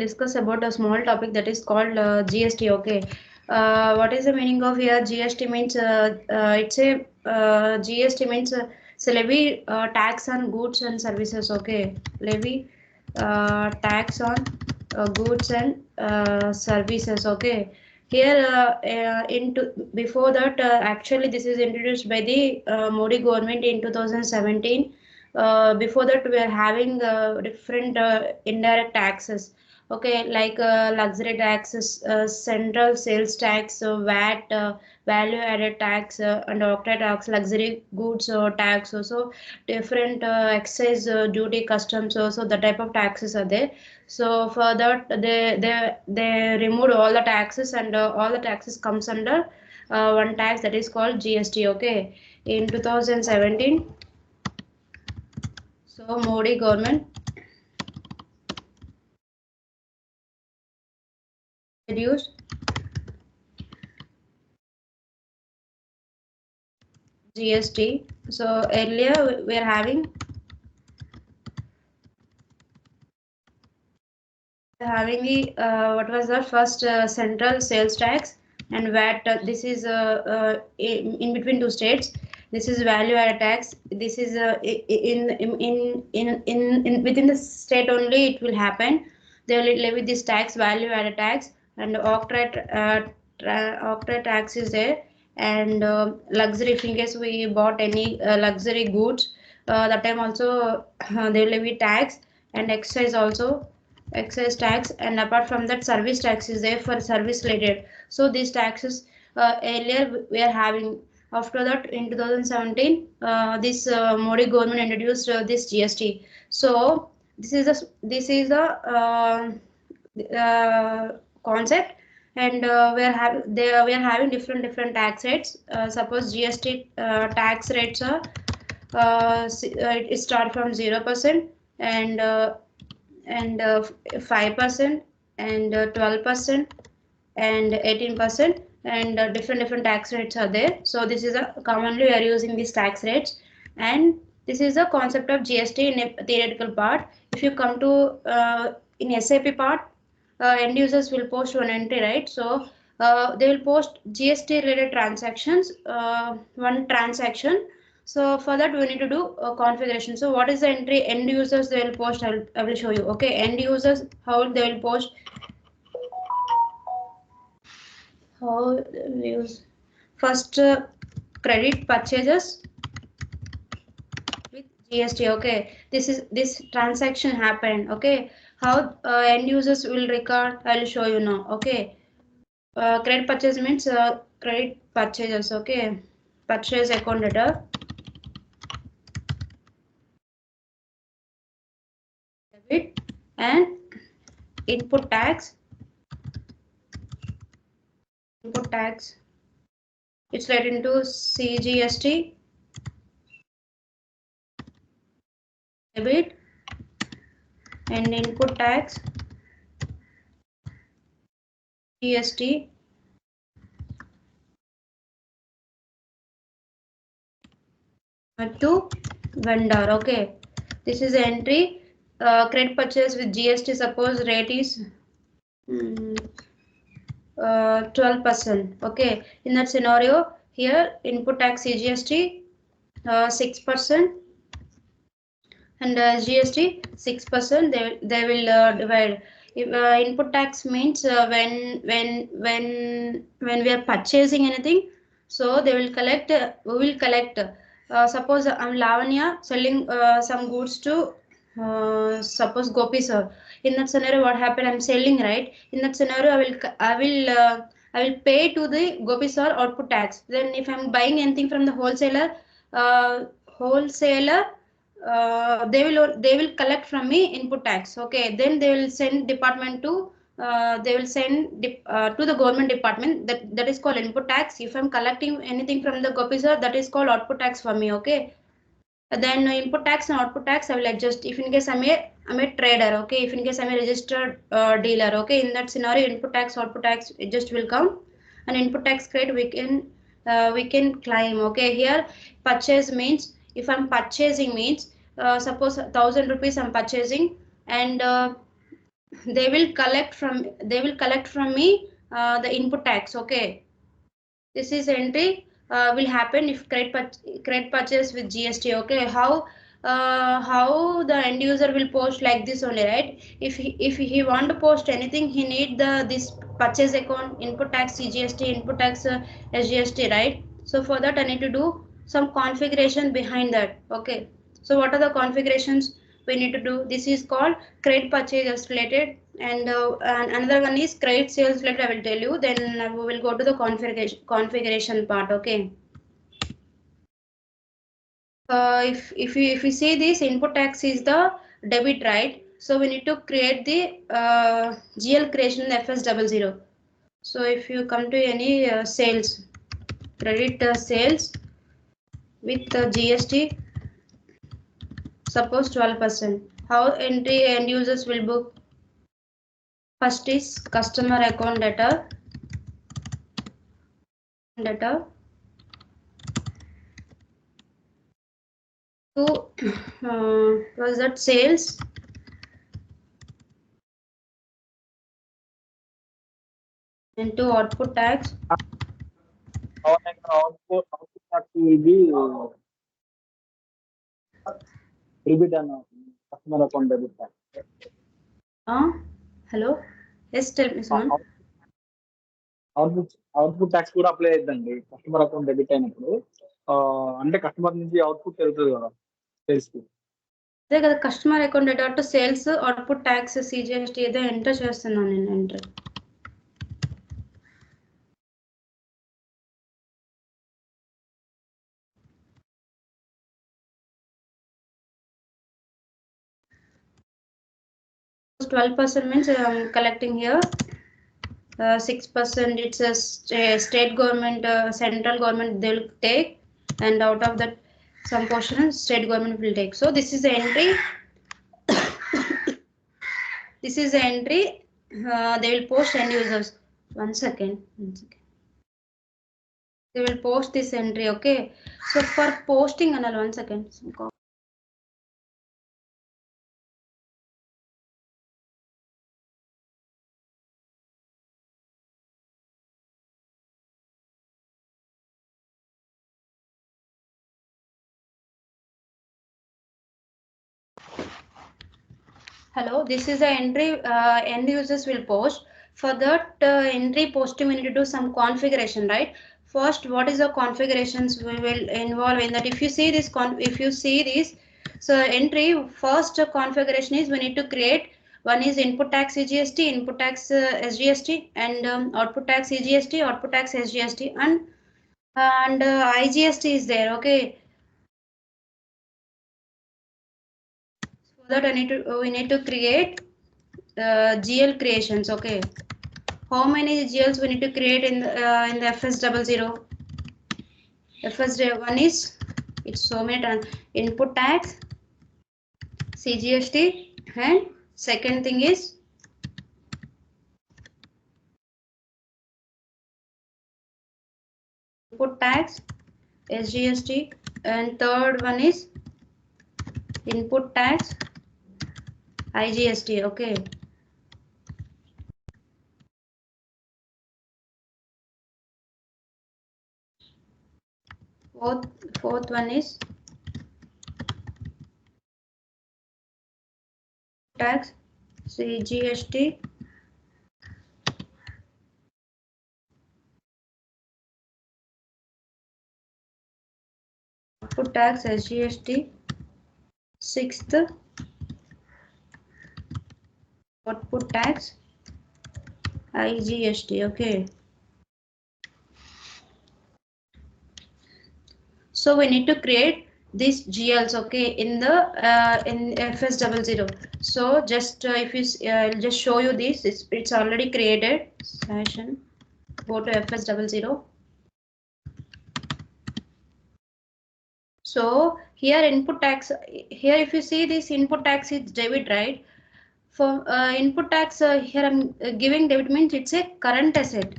discuss about a small topic that is called GST. Okay, what is the meaning of here? GST means it's a GST means it's a levy tax on goods and services. Okay, levy tax on goods and services. Okay, here into before that actually this is introduced by the Modi government in 2017. Before that we are having different indirect taxes, okay, like luxury taxes, central sales tax, VAT, value added tax, and octroi tax, luxury goods tax, also different excise duty, customs, also the type of taxes are there. So for that they removed all the taxes, and all the taxes comes under one tax that is called GST. Okay, in 2017. So Modi government introduced GST. So earlier we are having the what was the first central sales tax and VAT. This is in between two states. This is value added tax. This is in within the state only it will happen. They will levy this tax, value added tax, and octroi tax is there. And luxury, if in case we bought any luxury goods, that time also they will levy tax, and excise also excise tax, and apart from that service tax is there for service related. So these taxes earlier we are having. After that in 2017 this Modi government introduced this GST. So this is the concept, and we are having different tax rates. Suppose GST tax rates are it start from 0% and 5% and 12% and 18%, and different tax rates are there. So this is a commonly we are using these tax rates, and this is the concept of GST in a theoretical part. If you come to in SAP part, end users will post one entry, right? So they will post GST related transactions, one transaction. So for that we need to do a configuration. So what is the entry end users they will post? I will show you. Okay, end users, how they will post, how they will use. First credit purchases with GST. Okay, this transaction happened. Okay, how end users will record, I will show you now. Okay, credit purchase means credit purchases. Okay, purchase account data, debit, and input tax. It's related to CGST, debit, and input tax, GST, to vendor. Okay, this is the entry. Credit purchase with GST, suppose rate is 12%. Okay, in that scenario here input tax CGST 6% and GST 6%. They will divide. If input tax means when we are purchasing anything, so they will collect. We will collect. Suppose I'm Lavanya selling some goods to suppose Gopi sir. In that scenario, what happened? I'm selling, right? In that scenario, I will pay to the Gopi sir output tax. Then if I'm buying anything from the wholesaler, they will collect from me input tax. Okay, then they will send department to to the government department, that is called input tax. If I'm collecting anything from the Gopi sir, that is called output tax for me. Okay, then input tax and output tax I will adjust. If in case I'm a trader, okay, if in case I'm a registered dealer, okay, in that scenario input tax output tax it just will come, and input tax credit we can claim. Okay, here purchase means if I'm purchasing means suppose 1,000 rupees I'm purchasing, and they will collect from me the input tax. Okay, this is entry will happen if credit purchase with GST. Okay, how the end user will post like this only, right? If he want to post anything, he need this purchase account, input tax CGST, input tax SGST, right? So for that I need to do some configuration behind that. Okay, so what are the configurations we need to do? This is called credit purchase related, and another one is credit sales related. I will tell you. Then we will go to the configuration part. Okay. If we see this input tax is the debit, right? So we need to create the GL creation in FS00. So if you come to any sales, credit sales with GST, suppose 12%. How entry end users will book? First is customer account data. To was that sales into output tax. Output tax will be debit and customer account debit tax. Hello, yes, tell me someone. Output tax కూడా apply అవుతుందండి customer account debit అయినప్పుడు. అంటే customer నుంచి output వెళ్తుంది కదా sales కి. అదే కదా customer account data to sales output tax CGST ఏదో ఎంటర్ చేస్తున్నాను నేను. Enter $12% means I'm collecting here 6%. It's a state government, central government they will take, and out of that some portion state government will take. So this is the entry. This is the entry they will post end users. One second. They will post this entry. Okay, so for posting another 1 second. Hello, this is the entry end users will post. For that entry posting, we need to do some configuration, right? First, what is the configurations we will involve in that? If you see this, so entry first configuration is we need to create. One is input tax CGST, input tax SGST, and output tax CGST, output tax SGST, and IGST is there. Okay. So that we need to create GL creations. Okay, how many GLs we need to create in the FS00? FS1 is it's so many input tax CGST, and second thing is input tax SGST, and third one is input tax IGST. Okay. Fourth one is tax CGST, output tax SGST, sixth output tax IGST. Okay, so we need to create these GLs. Okay, in the in FS00. So just if you I'll just show you this. It's already created. Session. Go to FS00. So here input tax. Here if you see this input tax is debit, right? For input tax here I'm giving debit means it's a current asset.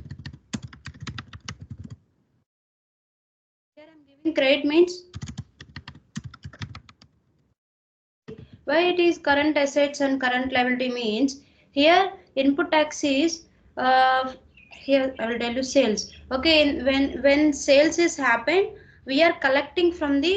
Here I'm giving credit means why it is current assets and current liability means Here input tax is here I will tell you sales. Okay, when sales is happened, we are collecting from the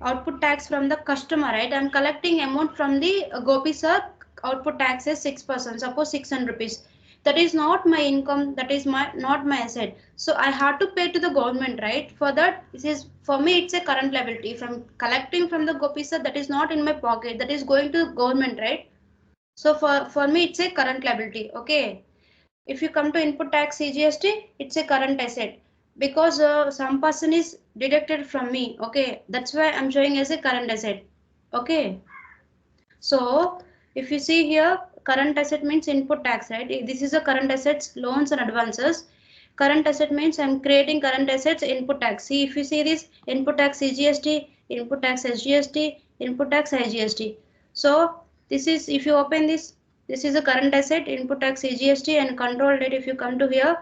output tax from the customer, right? I'm collecting amount from the Gopi sir. Output tax is 6%. Suppose 600 rupees. That is not my income. That is my not my asset. So I have to pay to the government, right? For that, this is for me. It's a current liability. From collecting from the Gopi sir, that is not in my pocket. That is going to government, right? So for me, it's a current liability. Okay. If you come to input tax CGST, it's a current asset because some person is deducted from me. Okay. That's why I'm showing as a current asset. Okay. So if you see here, current asset means input tax, right? This is a current assets, loans and advances. Current asset means I'm creating current assets, input tax. See, if you see this, input tax CGST, input tax SGST, input tax IGST. So this is, if you open this is a current asset, input tax CGST, and control date. If you come to here,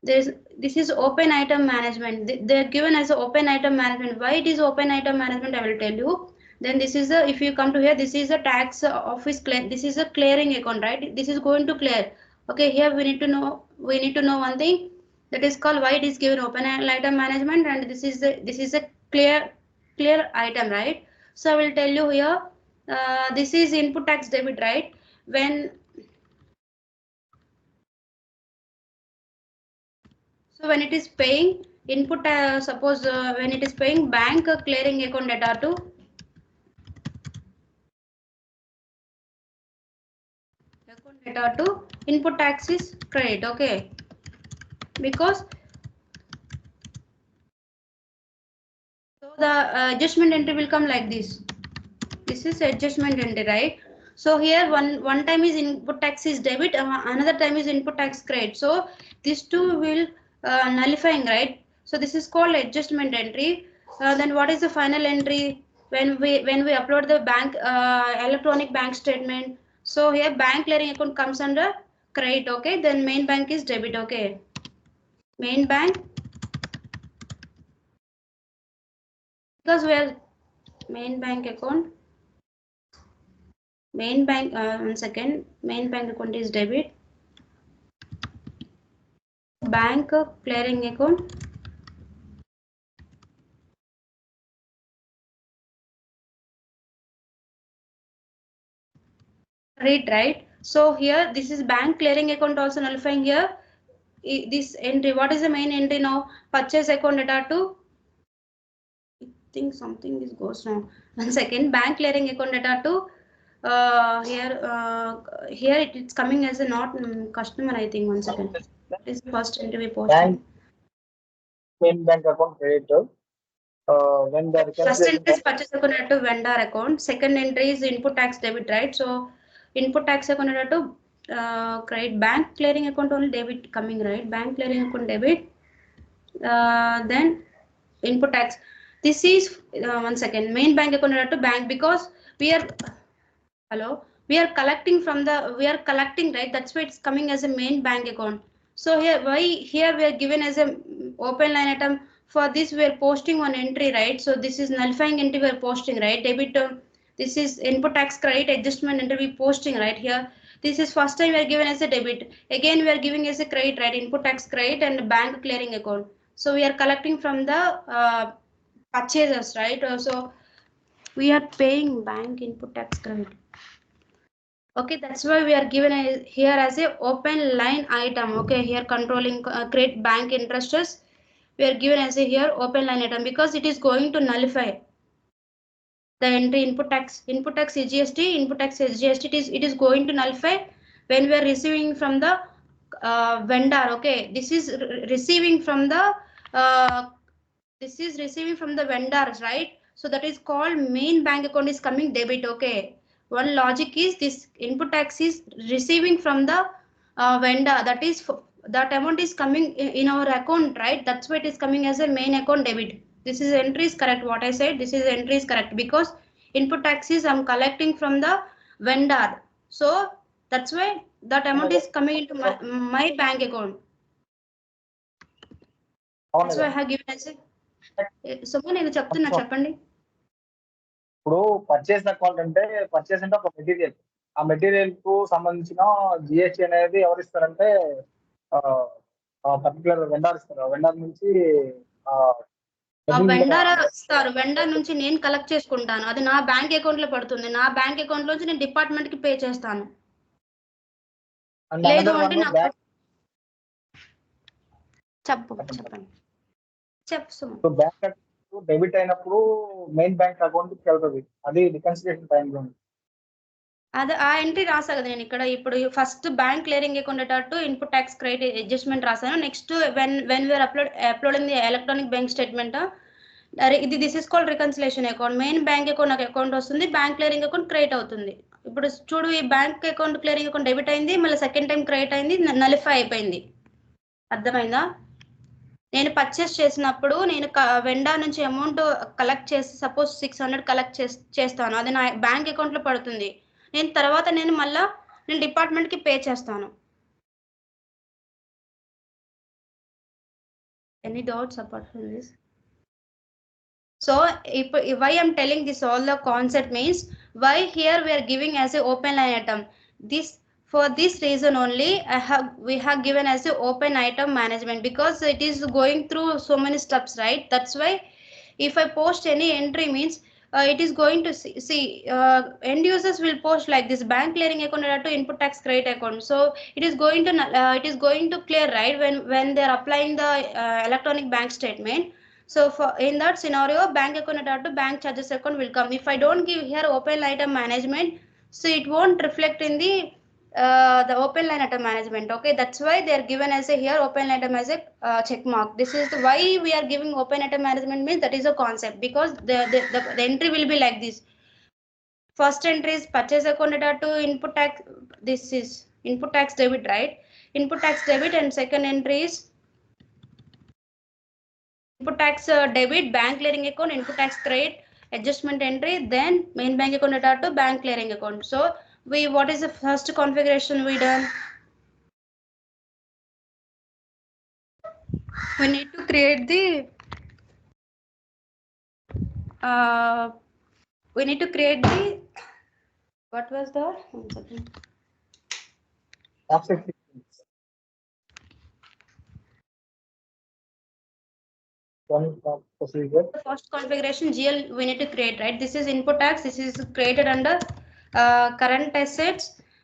this is open item management. They're given as a open item management. Why it is open item management, I will tell you. Then this is the, if you come to here, this is a tax office clear. This is a clearing account, right? This is going to clear. Okay, here we need to know one thing, that is called why it is given open item management, and this is a clear item, right? So I will tell you here, this is input tax debit, right? When So when it is paying input, suppose when it is paying bank clearing account data to input tax is credit. Okay, because so the adjustment entry will come like this. This is adjustment entry, right? So here one time is input tax is debit, another time is input tax credit. So these two will nullifying, right? So this is called adjustment entry. Then what is the final entry when we upload the bank electronic bank statement? So here bank clearing account comes under credit. Okay, then main bank is debit. Okay, main bank, because we are main bank account. Main bank, one second, main bank account is debit. Bank clearing account, read, right? So here this is bank clearing account also nullifying here. This entry, what is the main entry now? Purchase account data to, I think something is goes wrong. One second, bank clearing account data to here it's coming as a not customer, I think. One second. This is the first entry we posted. Main bank account creditor. When the First reconciliation entry is purchase account to vendor account. Second entry is input tax debit, right? So input tax account to credit, bank clearing account only debit coming, right? Bank clearing account debit. Then input tax. This is one second. Main bank account to bank, because we are we are collecting from the right? That's why it's coming as a main bank account. So here we are given as a open line item. For this we are posting one entry, right? So this is nullifying entry we are posting, right? Debit this is input tax credit adjustment entry we posting, right? Here this is first time we are given as a debit, again we are giving as a credit, right? Input tax credit and bank clearing account. So we are collecting from the purchasers, right? So we are paying bank input tax credit. Okay, that's why we are given here as a open line item. Okay, here controlling create bank interests, we are given as a here open line item, because it is going to nullify the entry input tax GST, input tax GST. It is going to nullify when we are receiving from the vendor. Okay, this is receiving from the vendors, right? So that is called main bank account is coming debit. Okay, one logic is this input tax is receiving from the vendor, that is that amount is coming in our account, right? That's why it is coming as a main account debit. This is entry is correct, what I said. This is entry is correct, because input tax is I'm collecting from the vendor. So that's why that amount is coming into my bank account. That's why I have given as a someone నేను చెప్తున్నా, చెప్పండి. ఇప్పుడు purchase account అంటే purchase అంటే ఒక material, ఆ material కు సంబంధించిన జిఎస్టీ అనేది ఎవరు ఇస్తారంటే పర్టికులర్ వెండర్ ఇస్తారు. ఆ వెండర్ నుంచి వెండర్ ఇస్తారు. వెండర్ నుంచి నేను కలెక్ట్ చేసుకుంటాను. అది నా బ్యాంక్ అకౌంట్ లో పడుతుంది. నా బ్యాంక్ అకౌంట్ నుంచి నేను డిపార్ట్మెంట్ కి పే చేస్తాను. లేదు అంటే నాకు చెప్పండి. బ్యాంక్ డెబిట్ అయినప్పుడు మెయిన్ బ్యాంక్ అకౌంట్ కి వెళ్తుంది. అది రికన్సిలియేషన్ టైంలో అది ఆ ఎంట్రీ రాసా కదా నేను ఇక్కడ. ఇప్పుడు first bank clearing account input tax credit adjustment రాసాను. Next when we are uploading the electronic bank statement, this is called reconciliation account. Main bank account నాకు అకౌంట్ వస్తుంది, బ్యాంక్ క్లియరింగ్ అకౌంట్ క్రియేట్ అవుతుంది. ఇప్పుడు చూడు, ఈ bank account clearing account debit అయింది, మళ్ళీ second time create అయింది, నలిఫై అయిపోయింది. అర్థమైందా? నేను పర్చేస్ చేసినప్పుడు నేను వెండర్ నుంచి అమౌంట్ కలెక్ట్ చేసి సపోజ్ 600 కలెక్ట్ చేస్తాను. అది నా బ్యాంక్ అకౌంట్ లో పడుతుంది. నేను తర్వాత నేను డిపార్ట్మెంట్ కి పే చేస్తాను. Any doubts apart from this? So why I'm telling this all the concept means why here we are giving as a open line item. For this reason only we have given as a open item management, because it is going through so many steps, right? That's why if I post any entry means it is going to see end users will post like this: bank clearing account to input tax credit account. So it is going to clear, right, when they are applying the electronic bank statement. So in that scenario, bank account to bank charges account will come. If I don't give here open item management, so it won't reflect in the open line item management. Okay, that's why they are given as a here open line item as a check mark. This is why we are giving open item management means that is a concept, because the entry will be like this. First entry is purchase account to input tax. This is input tax debit, right? Input tax debit. And second entry is input tax debit, bank clearing account, input tax credit, adjustment entry, then main bank account to bank clearing account. So what is the first configuration we done? We need to create the what was the first configuration GL we need to create, right? This is input tax. This is created under current assets,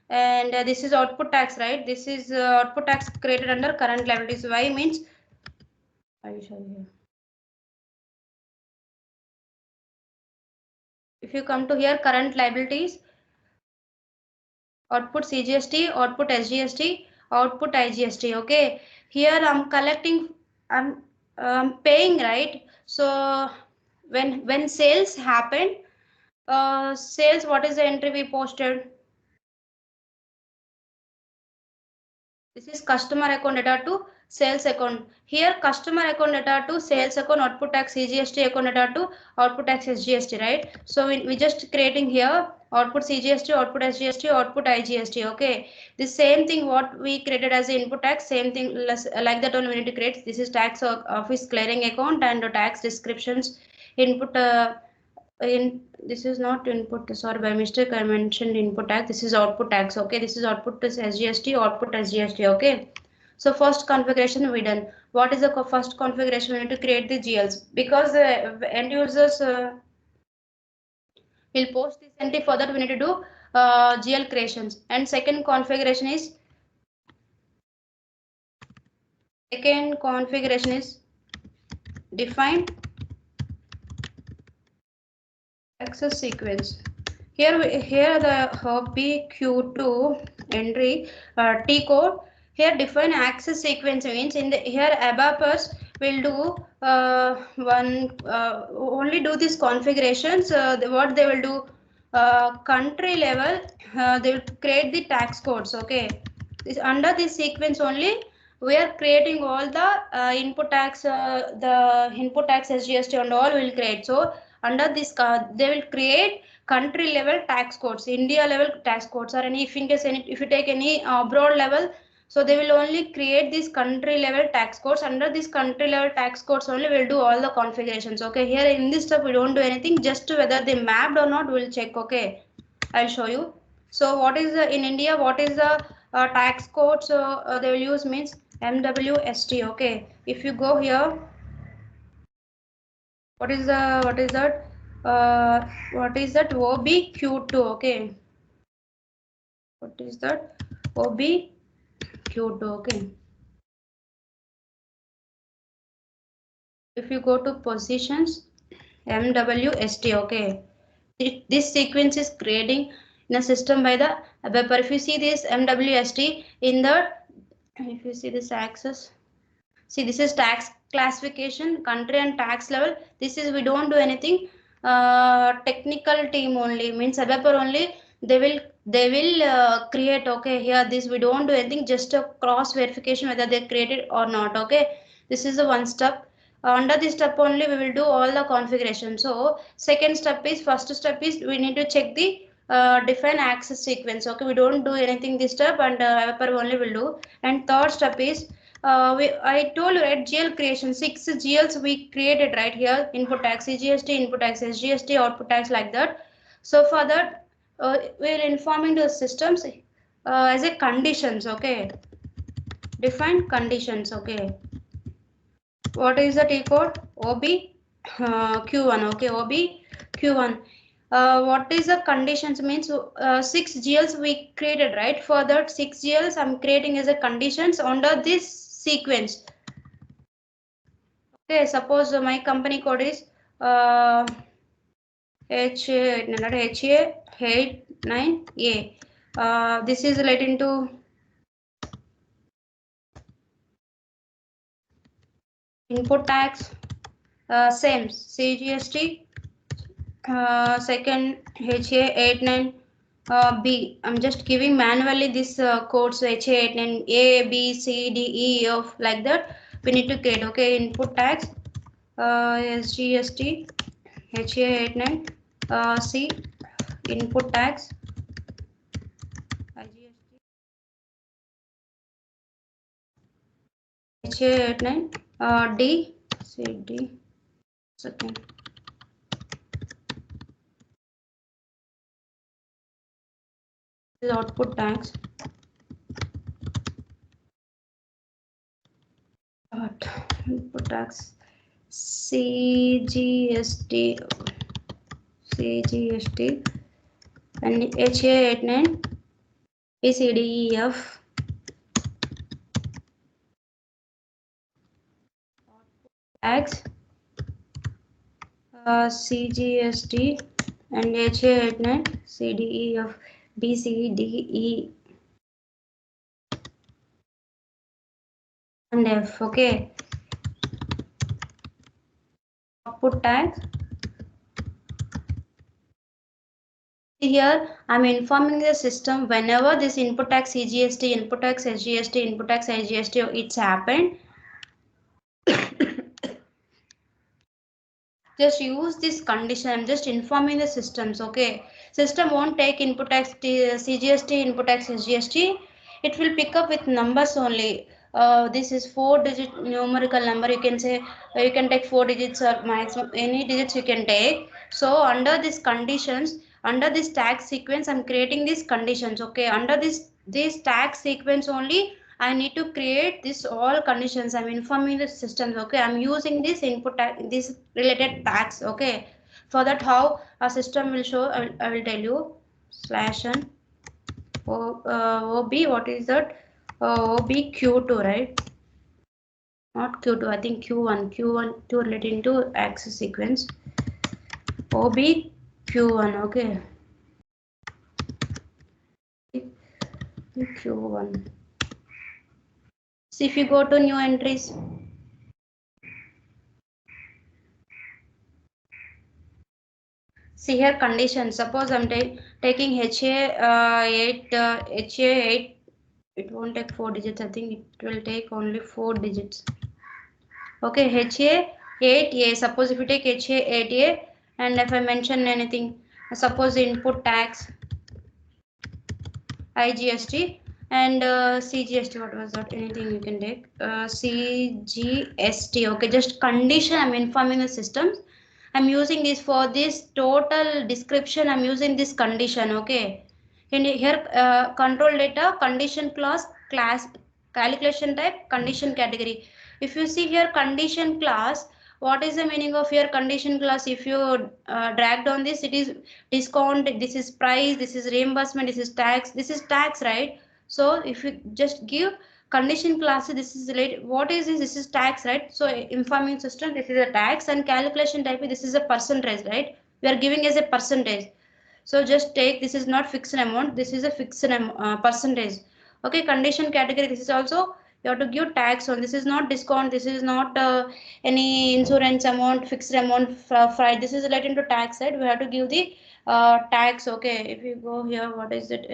and this is output tax, right? This is output tax created under current liabilities. Why means I will show you here. If you come to here, current liabilities, output CGST, output SGST, output IGST. Okay, here I'm collecting, I'm paying, right? So when sales happen, sales, what is the entry we posted? This is customer account data to sales account. Here customer account data to sales account, output tax CGST account data to output tax SGST, right? So we just creating here output CGST, output SGST, output IGST. Okay, the same thing what we created as the input tax, same thing like that only we need to create. This is tax office clearing account and tax descriptions, input this is not input, sorry, by mistake I mentioned input tax. This is output tax. Okay, this is output to SGST, output SGST. Okay, so first configuration we done. What is the first configuration? We need to create the GLs, because the end users will post this entry. For that we need to do GL creations. And second configuration is define access sequence. Here the PQ2 entry T code. Here define access sequence means in the here ABAPers will do only do these configurations. What they will do, country level they will create the tax codes. Okay, under this sequence only we are creating all the input tax, the input tax SGST and all will create. So under this they will create country level tax codes, India level tax codes, or any if in case if you take any abroad level, so they will only create these country level tax codes. Under this country level tax codes only we'll do all the configurations. Okay, here in this step we don't do anything, just whether they mapped or not we'll check. Okay, I'll show you. So what is the in India? What is the tax code? So they will use means MWST. Okay. If you go here, what is that? What is that? OBQ2. Okay. What is that? OBQ2. Okay. If you go to positions, MWST. Okay. This sequence is creating in a system by the ABAP. If you see this MWST in the, if you see this axis, see this is tax classification, country and tax level. This is we don't do anything. Technical team only means ABAP only. They will create. Okay, here this we don't do anything. Just a cross verification whether they created or not. Okay, this is the one step. Under this step only we will do all the configuration. So second step is, first step is we need to check the define access sequence. Okay, we don't do anything this step, and ABAP only will do. And third step is I told you right, GL creation, 6 GLs we created right here, input tax, CGST, input tax, SGST, output tax, like that. So for that, we're informing the systems as a conditions. Okay, define conditions. Okay, what is the T code? Q1. Okay, Q1. What is the conditions means? 6 GLs we created, right? For that 6 GLs I'm creating as a conditions under this sequence. Okay, suppose my company code is HA89A. This is relating to input tax, same CGST. Second HA89 B. I'm just giving manually this codes HA89 A, B, C, D, E, F, like that. We need to create. Okay, input tax, SGST, HA89 C, input tax, IGST, HA89 D, C, D, second. This is output tax. Input tax CGST and HA89 ACDEF tax CGST and HA89 CDEF BCDE and F. Okay, output tax. Here I'm informing the system whenever this input tax CGST, input tax SGST, input tax IGST it's happened. Just use this condition. I'm just informing the systems. Okay, system won't take input tax CGST, input tax SGST. It will pick up with numbers only. This is 4-digit numerical number. You can say you can take 4 digits or maximum any digits you can take. So under these conditions, under this tax sequence, I'm creating these conditions. Okay, under this tax sequence only, I need to create this all conditions. I'm informing the systems. Okay, I'm using this input tax, this related tax. Okay, for that how a system will show, I will tell you. /n OB, what is that? OBQ2, right? Not Q2, I think Q1 to relating to axis sequence. OBQ1. Okay, Q1. See, if you go to new entries, see here condition. Suppose I'm taking HA8, HA8, it won't take 4 digits. I think it will take only 4 digits. Okay, HA8A. Suppose if you take HA8A, and if I mention anything, suppose input tax, IGST, and CGST, what was that? Anything you can take. CGST. Okay, just condition. I'm informing the systems. I'm using this for this total description. I'm using this condition. Okay, And here control data, condition class, calculation type, condition category. If you see here condition class, what is the meaning of here condition class? If you drag down this, it is discount, this is price, this is reimbursement, this is tax, right? So if you just give condition class, this is related, what is this? This is tax, right? So informing system, this is a tax, and calculation type, this is a percentage, right? We are giving as a percentage. So just take, this is not fixed amount, this is a fixed percentage. Okay, condition category, this is also you have to give tax on, this is not discount, this is not any insurance amount, fixed amount for this is related to tax, right? We have to give the tax. Okay, if you go here, what is it,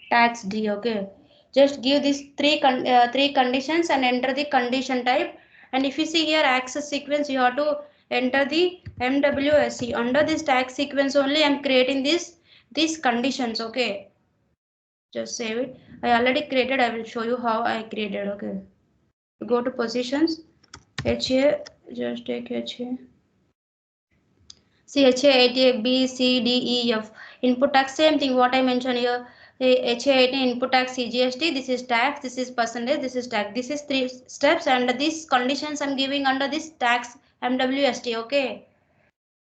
tax D. Okay, just give these three conditions and enter the condition type. And if you see here access sequence, you have to enter the MWSE. Under this tax sequence only I'm creating these conditions. Okay, just save it. I already created, I will show you how I created. Okay, go to positions, HA, just take HA. See HA 8A, B, C, D, E, F. Input tax, same thing what I mentioned here. HA 8A input tax CGST, this is tax, this is percentage, this is tax. This is 3 steps, and these conditions I'm giving under this tax MWST. Okay.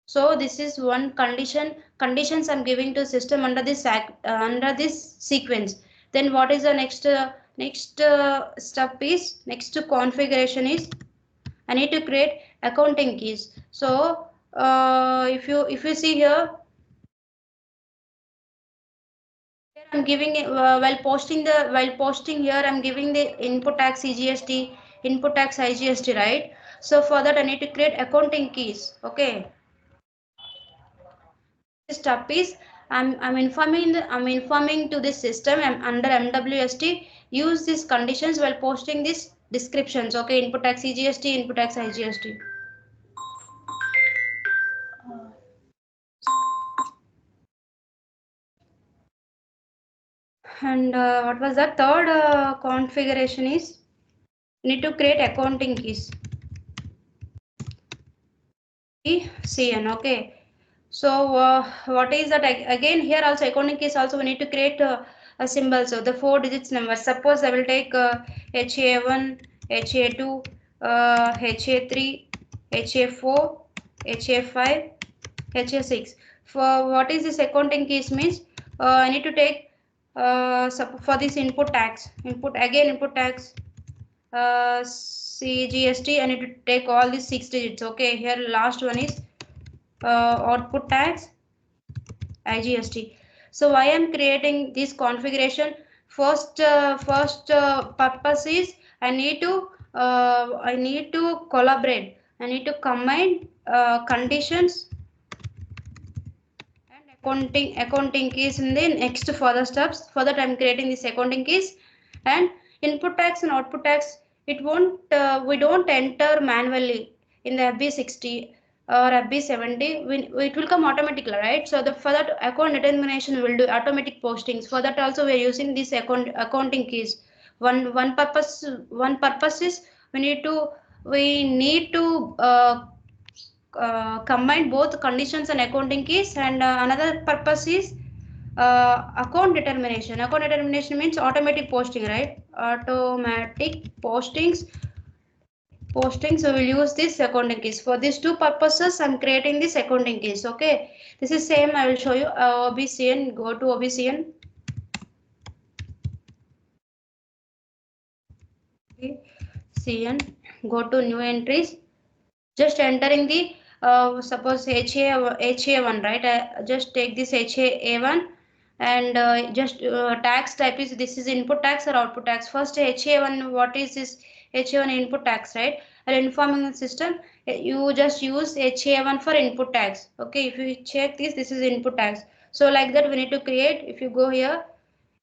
So this is one conditions I'm giving to system under this sequence. Then what is the next step is, next configuration is, I need to create accounting keys. So if you see here, I'm giving while posting here I'm giving the input tax CGST, input tax IGST, right? So for that I need to create accounting keys. Okay. This step is I'm informing to this system, I'm under MWST, use these conditions while posting these descriptions. Okay, input tax CGST, input tax IGST. And what was the third configuration is, need to create accounting keys. CN. Okay. So what is that again? Here also accounting keys also we need to create a symbol. So the 4 digits number. Suppose I will take HA1, HA2, HA3, HA4, HA5, HA6. For what is this accounting keys means? I need to take for this input tax. Input tax. CGST, I need to take all these 6 digits. Okay, here last one is output tax IGST. So why I am creating this configuration? First purpose is I need to collaborate. I need to combine conditions and accounting keys in the next further steps. For that I am creating this accounting keys. And input tax and output tax, it won't we don't enter manually in the FB60 or FB70. It will come automatically, right? So for that account determination we will do automatic postings. For that also we are using these accounting keys. One purpose is we need to combine both conditions and accounting keys. And another purpose is account determination. Account determination means automatic posting, right? Automatic postings, so we'll use this accounting keys. For these two purposes I'm creating this accounting keys. Okay, this is same, I will show you. OBCN, go to OBCN. Okay. CN, go to new entries, just entering the suppose HA1, right? I just take this HA1 and just tax type is, this is input tax or output tax. First HA1, what is this? HA1 input tax, right? And informing the system, you just use HA1 for input tax. Okay, if you check this is input tax. So like that we need to create. If you go here,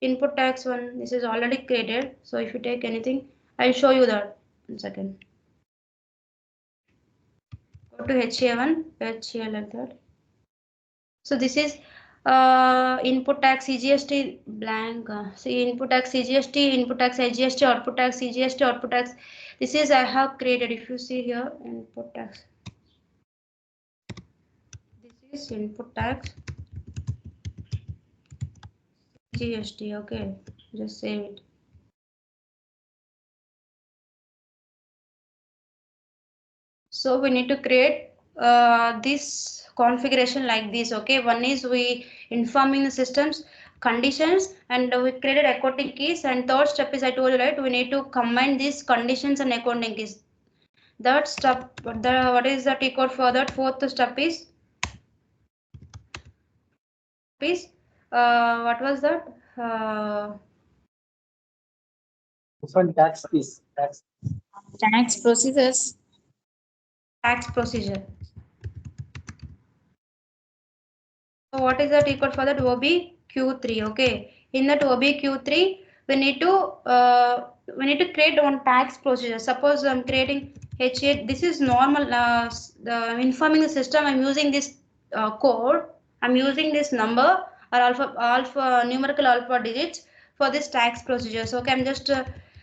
input tax one, this is already created. So if you take anything, I'll show you that. 1 second. Go to HA1, HA like that. So this is input tax CGST blank. See input tax CGST, input tax IGST, output tax CGST, output tax. This is I have created. If you see here, input tax. This is input tax. GST. Okay, just save it. So we need to create this configuration like this. Okay, one is we informing the systems conditions, and we created accounting keys, and third step is I told you, right, we need to combine these conditions and accounting keys. That step, what is the T code for that? Fourth step is what was that? Different tax fees. Tax procedures. Tax procedure. So what is the T code for that? OBQ3. Okay. In that OBQ3, we need to create one tax procedure. Suppose I'm creating H8. This is normal. Informing the system. I'm using this code. I'm using this number or alpha numerical alpha digits for this tax procedure. So okay,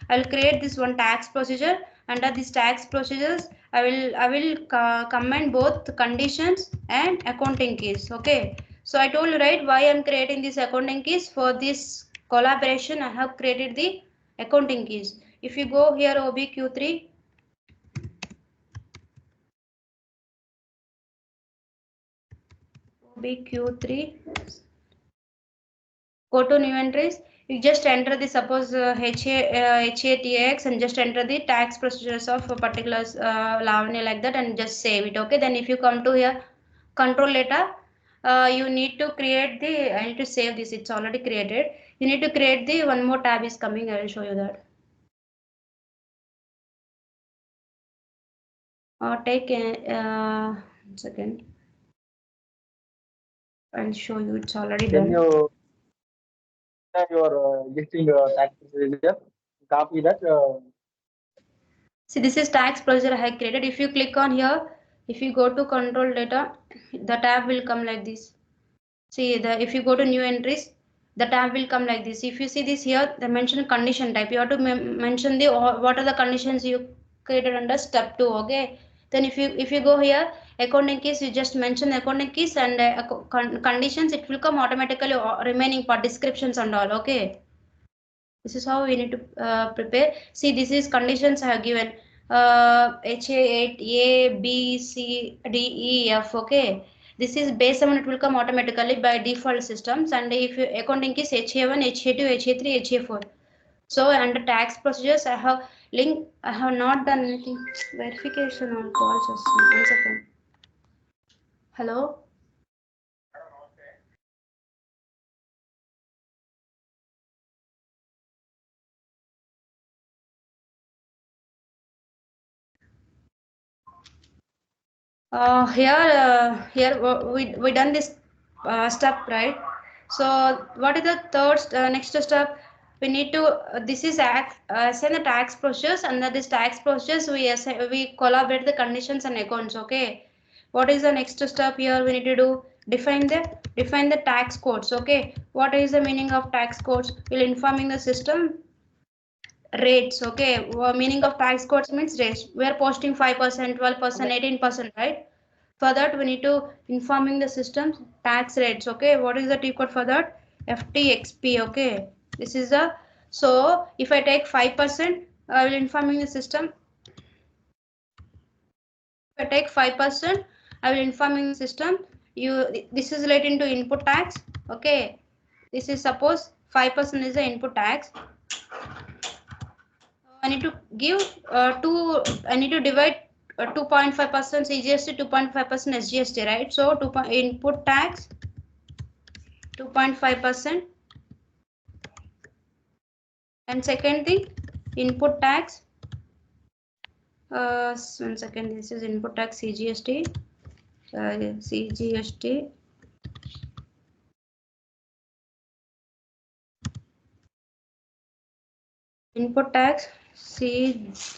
I'll create this one tax procedure. Under these tax procedures, I will combine both conditions and accounting keys. Okay. So I told you, right, why I'm creating this accounting keys. For this collaboration I have created the accounting keys. If you go here OBQ3, go to new entries, you just enter the suppose HATX and just enter the tax procedures of a particular Lavanya like that and just save it. Okay, then if you come to here control data, you need to create the, I need to save this, it's already created. You need to create the one more tab is coming, I will show you that. Take a second, I'll show you, it's already Can done. you share your existing tax procedure? Copy that. See, this is tax procedure I have created. If you click on here, if you go to control data, the tab will come like this. See, if you go to new entries, the tab will come like this. If you see this here, the mention condition type, you have to mention the what are the conditions you created under step 2. Okay, then if you go here accounting keys, you just mention accounting keys and conditions, it will come automatically, remaining part descriptions and all. Okay, this is how we need to prepare. See, this is conditions I have given, HA8 A B C D E F. Okay, this is based on, it will come automatically by default systems, and if you accounting is HA1 HA2 HA3 HA4. So under tax procedures I have link, I have not done anything. Verification on calls. Just 1 second. Hello. Here we done this step, right? So what is the third next step? We need to this is assign the tax procedures. Under this tax procedures we collaborate the conditions and accounts. Okay, what is the next step here? We need to do define the tax codes. Okay, what is the meaning of tax codes? We'll informing the system rates. Okay, meaning of tax codes means rates. We are posting 5%, 12%, 18%, right? For that we need to informing the system tax rates. Okay, what is the T code for that? FTXP. Okay, this is the, so if I take 5%, I will informing the system. If I take 5%, I will informing the system, this is related to input tax. Okay, this is suppose 5% is the input tax. I need to give I need to divide 2.5% CGST, 2.5% SGST, right? So input tax 2.5%, and second thing input tax 1 second, this is input tax CGST, CGST input tax CGST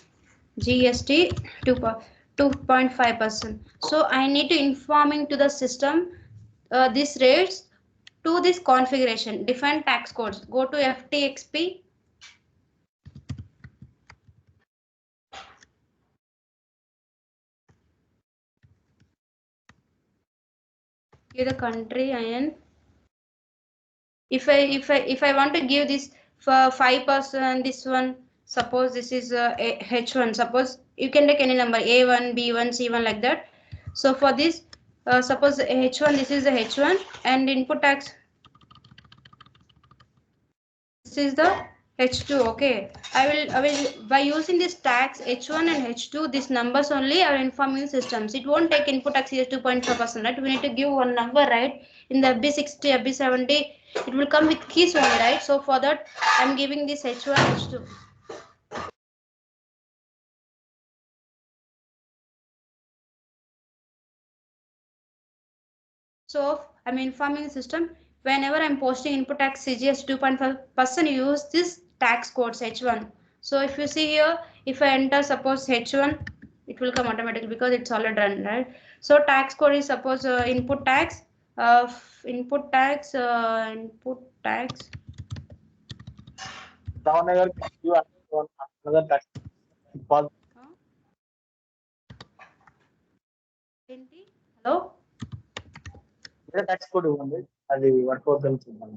2.5%. So I need to informing to the system these rates to this configuration define tax codes. Go to FTXP, give the country IN, If I want to give this for 5%, this one, suppose this is H1, suppose you can take any number A1, B1, C1 like that. So for this, suppose H1, this is the H1, and input tax, this is the H2. Okay, I will by using this tax H1 and H2, these numbers only are informing systems. It won't take input tax here 2.5%, right? We need to give one number, right? In the FB60, FB70, it will come with keys only, right? So for that, I'm giving this H1, H2. So I'm informing the system whenever I'm posting input tax CGS 2.5%, use this tax codes H1. So if you see here, if I enter suppose H1, it will come automatically because it's already done, right? So tax code is suppose input tax, input tax. Davanagar, you are another tax. Hello. tax code ఇవ్వండి అది 140 చూద్దాం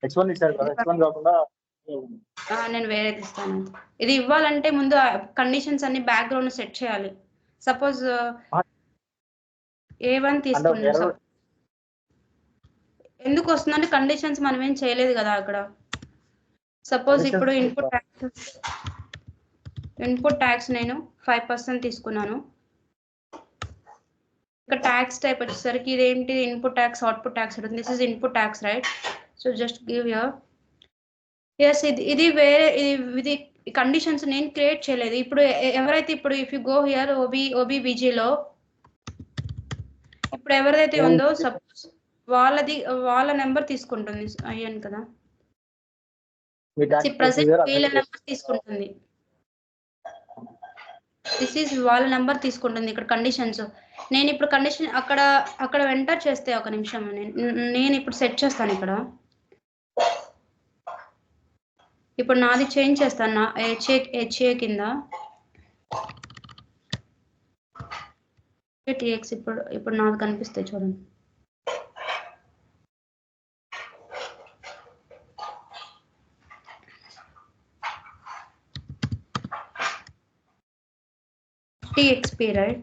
H1 ఇచ్చారు కదా H1 కాకుండా నేను వేరేది ఇస్తాను. ఇది ఇవ్వాలంటే ముందు కండిషన్స్ అన్ని బ్యాక్గ్రౌండ్ సెట్ చేయాలి. సపోజ్ A1 తీసుకున్నాం. ఎందుకు వస్తుందంటే కండిషన్స్ మనం ఏం చేయలేదు కదా అక్కడ. సపోజ్ ఇప్పుడు ఇన్పుట్ ట్యాక్స్ నేను 5% తీసుకున్నాను. ఇక్కడ ట్యాక్స్ టైప్ వచ్చేసరికి ఇదేంటి ఇన్పుట్ ట్యాక్స్ అవుట్పుట్ ట్యాక్స్ ఉంటుంది. This is input tax, right? So just give here. Yes, ఇది వేరే, ఇది కండిషన్స్ నేను క్రియేట్ చేయలేదు. ఇప్పుడు ఎవరైతే ఇప్పుడు ఇఫ్ యు గో హియర్ ఓబీబీజీలో ఇప్పుడు ఎవరైతే ఉందో సపోజ్ వాళ్ళ నెంబర్ తీసుకుంటుంది. అయ్యాను కదా, ప్రెసెంట్ వీళ్ళ నెంబర్ తీసుకుంటుంది. దిస్ ఈజ్ వాళ్ళ నెంబర్ తీసుకుంటుంది ఇక్కడ కండిషన్స్. నేను ఇప్పుడు కండిషన్ అక్కడ ఎంటర్ చేస్తే ఒక నిమిషం నేను ఇప్పుడు సెట్ చేస్తాను. ఇప్పుడు నాది చేంజ్ చేస్తాను. నా హెచ్ఏ కింద టీఎక్స్ ఇప్పుడు నాది కనిపిస్తాయి చూడండి. TXP, right?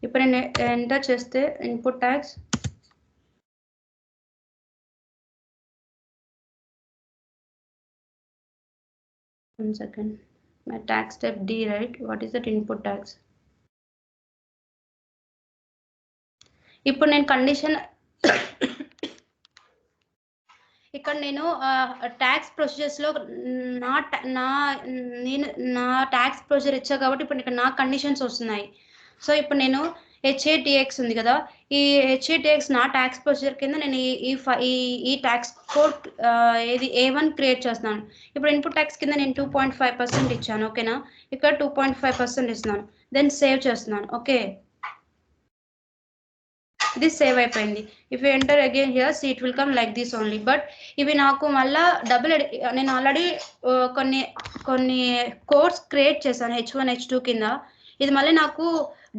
ఇప్పుడు నేను ఎంటర్ చేస్తే input tax, one second, my tax type D, right? What is that input tax? ఇప్పుడు నేను కండిషన్ ఇక్కడ నేను ట్యాక్స్ ప్రొసీజర్స్ లో నా ట్యాక్స్ ప్రొసీజర్ ఇచ్చా కాబట్టి ఇప్పుడు ఇక్కడ నా కండిషన్స్ వస్తున్నాయి. సో ఇప్పుడు నేను హెచ్ఏటిఎక్స్ ఉంది కదా, ఈ హెచ్ఏటిఎక్స్ నా ట్యాక్స్ ప్రొసీజర్ కింద నేను ఈ ట్యాక్స్ కోడ్ ఏది A1 క్రియేట్ చేస్తున్నాను. ఇప్పుడు ఇన్పుట్ ట్యాక్స్ కింద నేను 2.5% ఇచ్చాను. ఓకేనా, ఇక్కడ 2.5% ఇస్తున్నాను. దెన్ సేవ్ చేస్తున్నాను. ఓకే, ఇది సేవ్ అయిపోయింది. If you enter again here, see it will come like this only. But ఇవి నాకు మళ్ళా నేను ఆల్రెడీ కొన్ని కోడ్స్ క్రియేట్ చేశాను H1 H2 కింద. ఇది మళ్ళీ నాకు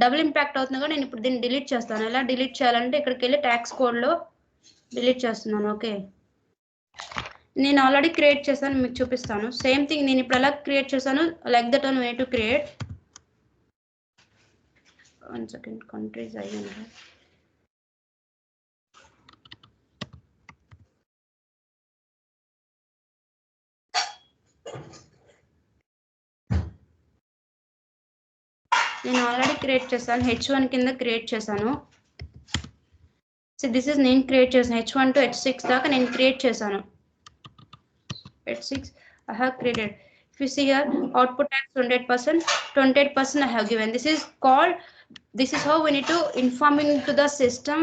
డబుల్ ఇంపాక్ట్ అవుతుంది కదా. నేను ఇప్పుడు దీన్ని డిలీట్ చేస్తాను. ఎలా డిలీట్ చేయాలంటే ఇక్కడికి వెళ్ళి ట్యాక్స్ కోడ్లో డిలీట్ చేస్తున్నాను. ఓకే, నేను ఆల్రెడీ క్రియేట్ చేశాను, మీకు చూపిస్తాను. సేమ్ థింగ్ నేను ఇప్పుడు ఎలా క్రియేట్ చేశాను, like that own way to create. 1 second, countries అయ్యింది. నేను ఆల్రెడీ క్రియేట్ చేశాను. H1 కింద క్రియేట్ చేశాను. సో దిస్ ఇస్ నేను క్రియేట్ చేశాను. H1 to H6 దాకా నేను క్రియేట్ చేశాను. H6 I have created. If you see here, output tax 28% I have given. This is how we need to informing to the system.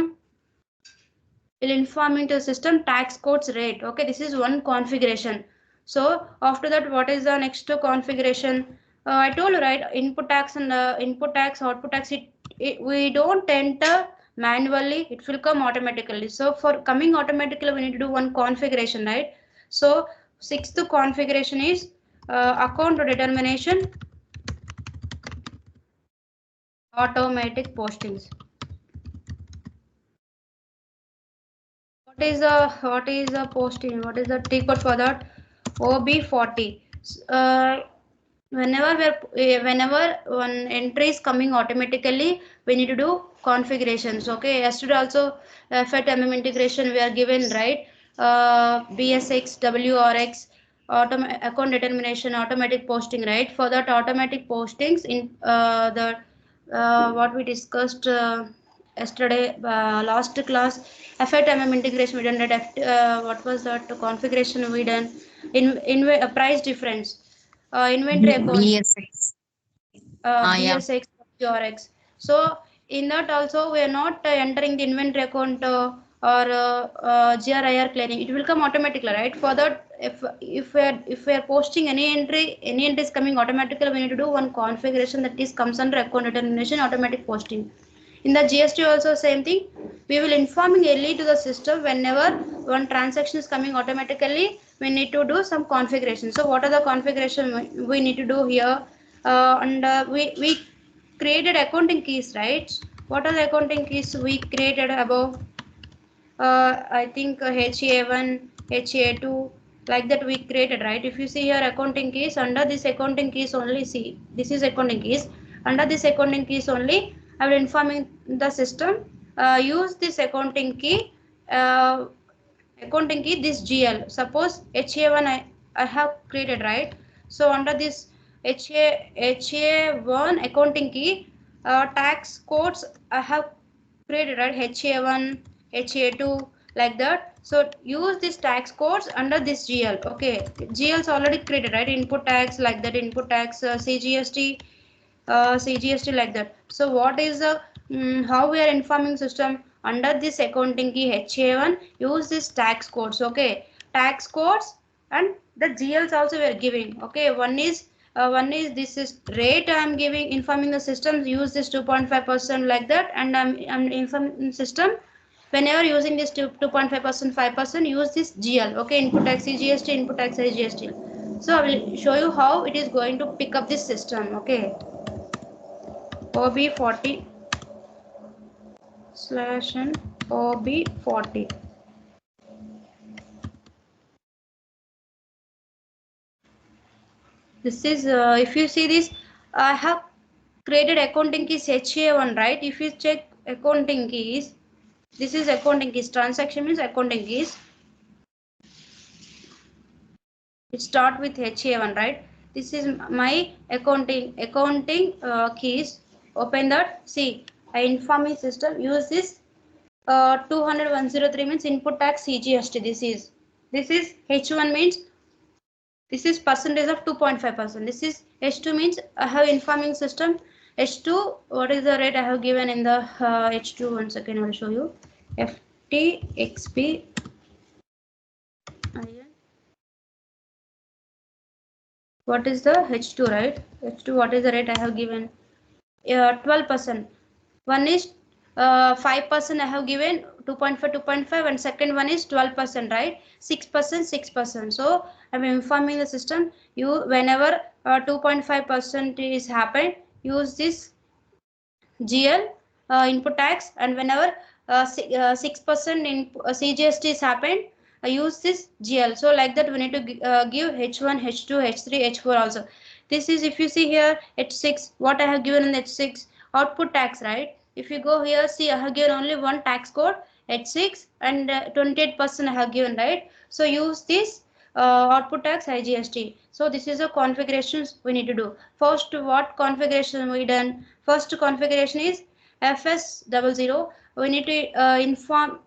Will informing to the system tax codes rate. Okay, this is one configuration. So after that, what is the next configuration? I told you, right, input tax and input tax, output tax, we don't enter manually, it will come automatically. So for coming automatically, we need to do one configuration, right? So 6th configuration is account determination automatic postings. What is a posting? What is the T code for that? OB40. Whenever one entry is coming automatically, we need to do configurations. Okay. Yesterday also FITMM integration we are given, right? BSX, WRX, account determination, automatic posting, right? For that automatic postings in the what we discussed yesterday, last class, FITMM integration we done that. What was that configuration we done? In price difference, inventory account, BSX. Yeah. BSX, WRX. So in that also we are not entering the inventory account or GRIR clearing. It will come automatically, right? For that, if we are posting any entry is coming automatically, we need to do one configuration that is comes under account determination automatic posting. In the GST also same thing. We will informing early to the system whenever one transaction is coming automatically. We need to do some configuration. So what are the configuration we need to do here? And we created accounting keys, right? What are the accounting keys we created above? I think HA1, HA2, like that we created, right? If you see here accounting keys, under this accounting keys only, see, this is accounting keys. Under this accounting keys only, I will informing the system, use this accounting key this GL. Suppose HA1 I have created, right? So under this HA1 accounting key, tax codes I have created, right? HA1, HA2, like that. So use this tax codes under this GL. Okay, GL is already created, right? Input tax, like that, input tax, CGST, CGST, like that. So what is the how we are informing system under this accounting key HA1, use this tax codes. Okay, tax codes and the GLs also we are giving. Okay, one is this is rate I am giving, informing the system, use this 2.5%, like that, and I'm informing system whenever using this 2.5%, 5%, use this GL. Okay, input tax CGST, input tax GST. So I will show you how it is going to pick up this system. Okay, OB40 slash and OB40. This is if you see this, I have created accounting keys HA1, right? If you check accounting keys, this is accounting keys. Transaction means accounting keys. It start with HA1, right? This is my accounting keys. Open that. See, I inform my system. Use this 200,103 means input tax CGST. This is H1 means this is percentage of 2.5%. This is H2 means I have informing system. H2, what is the rate I have given in the H2? One second, I will show you. FTXP. What is the H2, right? H2, what is the rate I have given? 12%. One is 5% I have given, 2.5, 2.5, and second one is 12%, right? 6%, 6%. So I'm informing the system, you whenever 2.5% is happened, use this GL input tax, and whenever 6% in CGST is happened, use this GL. So like that we need to give H1, H2, H3, H4 also. This is, if you see here, H6, what I have given in H6, output tax, right? If you go here, see, I have given only one tax code, H6, and 28% I have given, right? So use this output tax IGST. So this is the configurations we need to do. First, what configuration we done? First configuration is FS00. We need to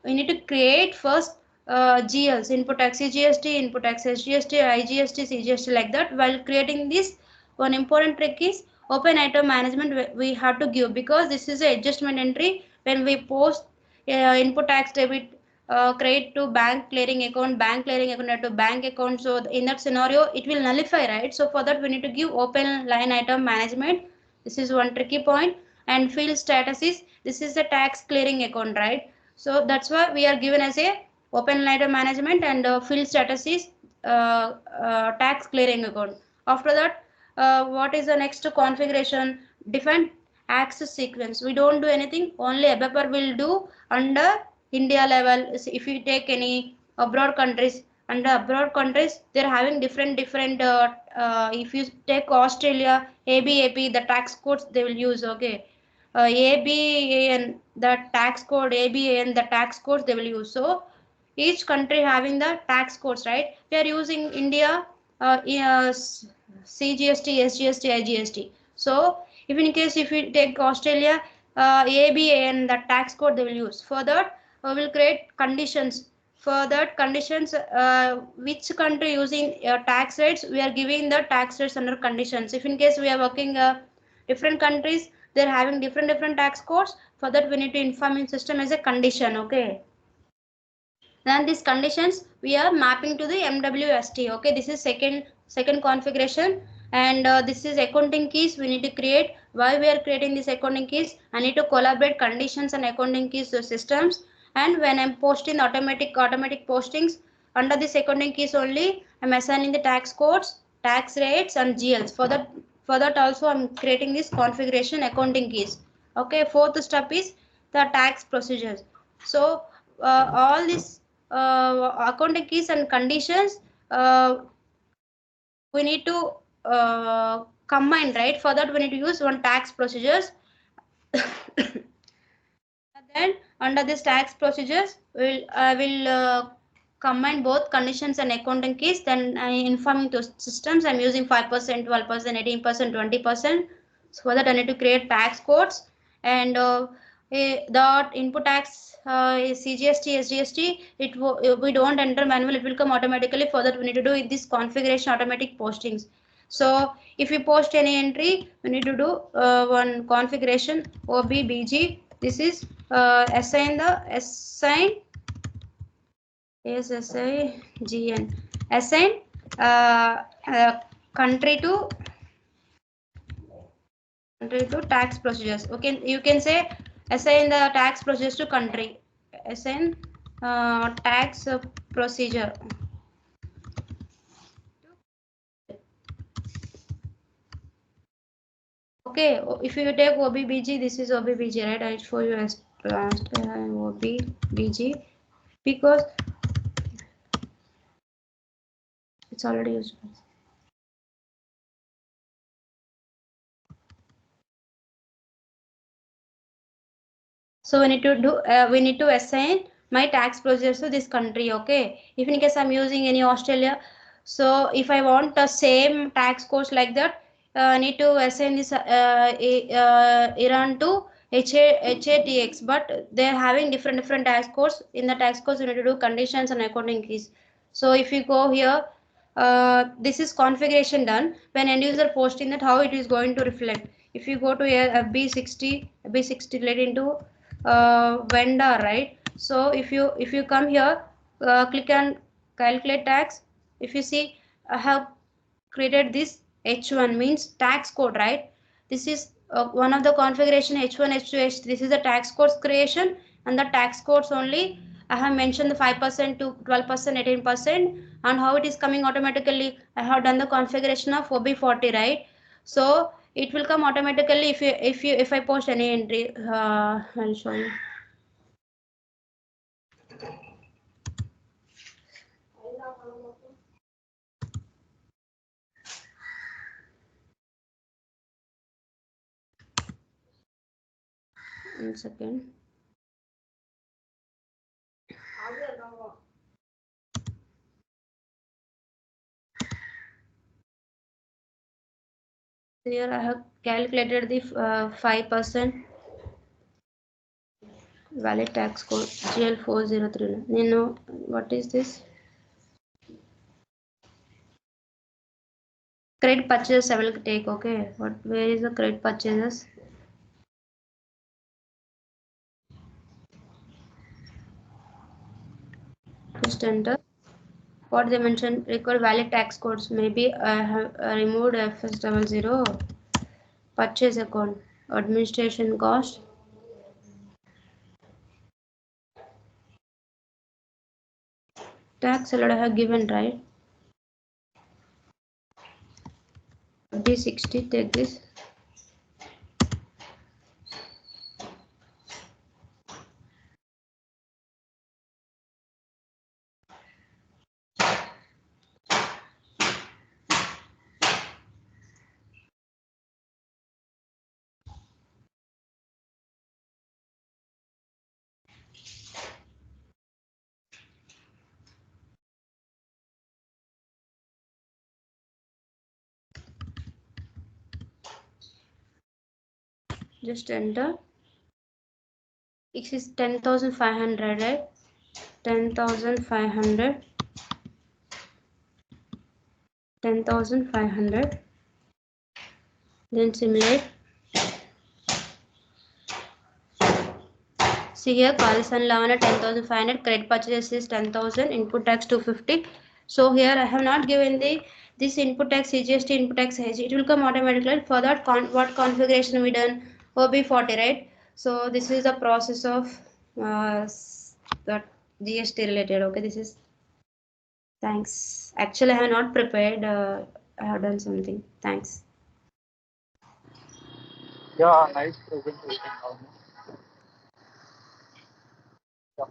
we need to create first GLs, input tax CGST, input tax SGST, IGST, CGST, like that. While creating this, one important trick is open item management we have to give, because this is a adjustment entry. When we post input tax debit credit to bank clearing account to bank account, so in that scenario it will nullify, right? So for that we need to give open line item management. This is one tricky point. And field status is, this is the tax clearing account, right? So that's why we are given as a open line item management, and field status is tax clearing account. After that, what is the next configuration? Define access sequence. We don't do anything, only ABAP will do under India level. If you take any abroad countries, under abroad countries, they're having different if you take Australia, ABAP, the tax codes they will use, okay. ABAN, the tax code, ABAN, the tax codes they will use. So each country having the tax codes, right? We are using India, CGST, SGST, IGST. So if we take Australia, ABAN, the tax code they will use. For that, we will create conditions. For that conditions, which country using tax rates, we are giving the tax rates under conditions. If in case we are working different countries, they are having different tax codes. For that, we need to inform in system as a condition, okay. Then these conditions we are mapping to the MWST, okay. This is second configuration, and this is accounting keys we need to create. Why we are creating these accounting keys? I need to collaborate conditions and accounting keys to systems, and when I'm posting automatic postings under this accounting keys only, I'm assigning the tax codes, tax rates and GLs. For that also I'm creating this configuration accounting keys, okay. Fourth step is the tax procedures. So all these accounting keys and conditions we need to combine, right? For that we need to use one tax procedures. Then under this tax procedures I will combine both conditions and accounting keys. Then I informing to systems I'm using 5%, 12%, 18%, 20%. So for that I need to create tax codes, and the input tax is CGST, SGST. We don't enter manual, it will come automatically. For that we need to do this configuration automatic postings. So if you post any entry, we need to do one configuration OBBG. This is assign GN, assign country to tax procedures. Okay, you can say assign the tax procedures to country. Assign tax procedure. Okay, if you take OBBG, this is OBBG, right? I'll show you as last OBBG, because it's already used. So we need to assign my tax procedures to this country, okay. If in case I'm using any Australia, so if I want the same tax codes like that, I need to assign this Iran to HATX, but they're having different tax codes. In the tax codes, you need to do conditions and accounting keys. So if you go here, this is configuration done. When end user posting that, how it is going to reflect. If you go to here B60 related into vendor, right? So if you come here, click on calculate tax. If you see, I have created this H1 means tax code, right? This is one of the configuration H1, H2, H3. This is the tax codes creation, and the tax codes only I have mentioned the 5% to 12%, 18%, and how it is coming automatically. I have done the configuration of OB40, right? So it will come automatically if I post any entry. I'll show you. One second. Here I have calculated the 5% valid tax code GL403. You know what is this? Credit purchases I will take, okay. Where is the credit purchases? Just enter. What they mentioned, record valid tax codes. Maybe I have removed FS00. Purchase account, administration cost. Tax already I have given, right? B60, take this. Just enter. It is 10,500, right? 10,500. 10,500. Then simulate. See here, Carlson Lavana 10,500. Credit purchase is 10,000. Input tax 250. So here I have not given this input tax CGST input tax. It will come automatically. For that, what configuration we done? OB40, right? So this is the process of that GST related. Okay, this is. Thanks. Actually, I have not prepared. I have done something. Thanks. Yeah, nice presentation. Yeah.